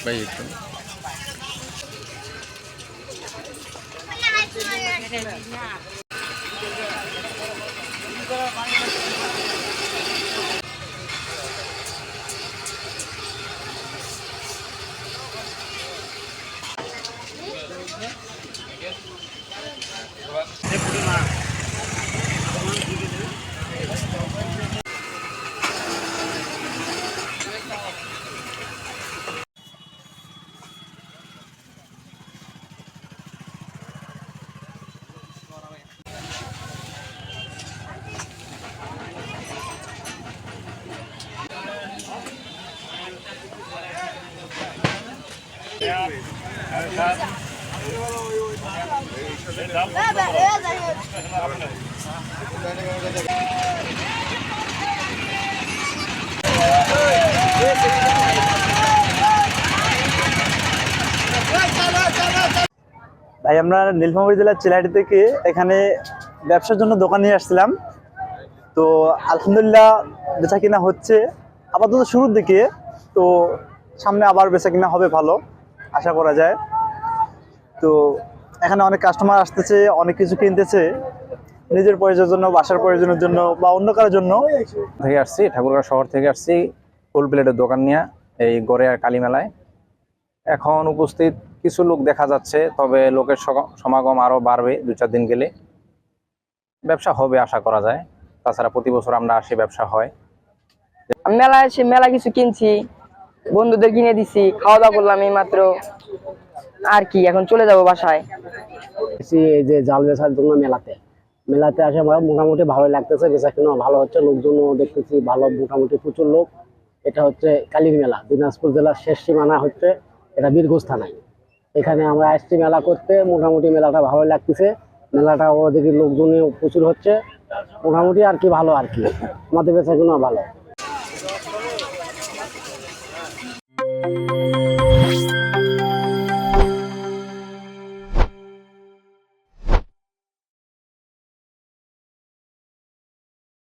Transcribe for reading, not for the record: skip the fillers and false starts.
Baik. ভাই আমরা নীলফামারী জেলার চিলাহাটি থেকে এখানে ব্যবসার জন্য দোকান নিয়ে আসছিলাম। তো আলহামদুলিল্লাহ বেচা কিনা হচ্ছে আপাতত শুরুর দিকে। তো সামনে আবার বেচা কিনা হবে ভালো আশা করা যায়। তো এখানে অনেক কাস্টমার আসতেছে, অনেক কিছু কিনতেছে নিজের প্রয়োজনের জন্য, বাসার প্রয়োজনের জন্য বা অন্য কারোর জন্য। থেকে আসছি, ঠাকুরগাঁও শহর থেকে আসছি ফুল প্লেটের দোকান নিয়ে এই গড়িয়ার কালী মেলায়। এখন উপস্থিত কিছু লোক দেখা যাচ্ছে, তবে লোকের সমাগম আরো বাড়বে 2-4 দিন গেলে। ব্যবসা হবে আশা করা যায়। তাছাড়া প্রতি বছর আমরা আসি, ব্যবসা হয়। মেলায় এসে মেলা কিছু কিনছি, বন্ধুদের কিনে দিছি, খাওয়া দাওয়া করলাম এই মাত্র। আর কি, এখন চলে যাব বাসায়। এই যে জাল বেচার জন্য মেলাতে আসে আমার মোটামুটি ভালোই লাগতেছে, বেচা কিনা ভালো হচ্ছে, লোকজনও দেখতেছি ভালো, মোটামুটি প্রচুর লোক। এটা হচ্ছে কালীর মেলা, দিনাজপুর জেলার শেষ সীমানা হচ্ছে এটা বীরগঞ্জ থানায়। এখানে আমরা আসছি মেলা করতে, মোটামুটি মেলাটা ভালো লাগতেছে। মেলাটা ওদিকে লোকজনও প্রচুর হচ্ছে, মোটামুটি আর কি ভালো, আর কি আমাদের বেচা কিনা ভালো।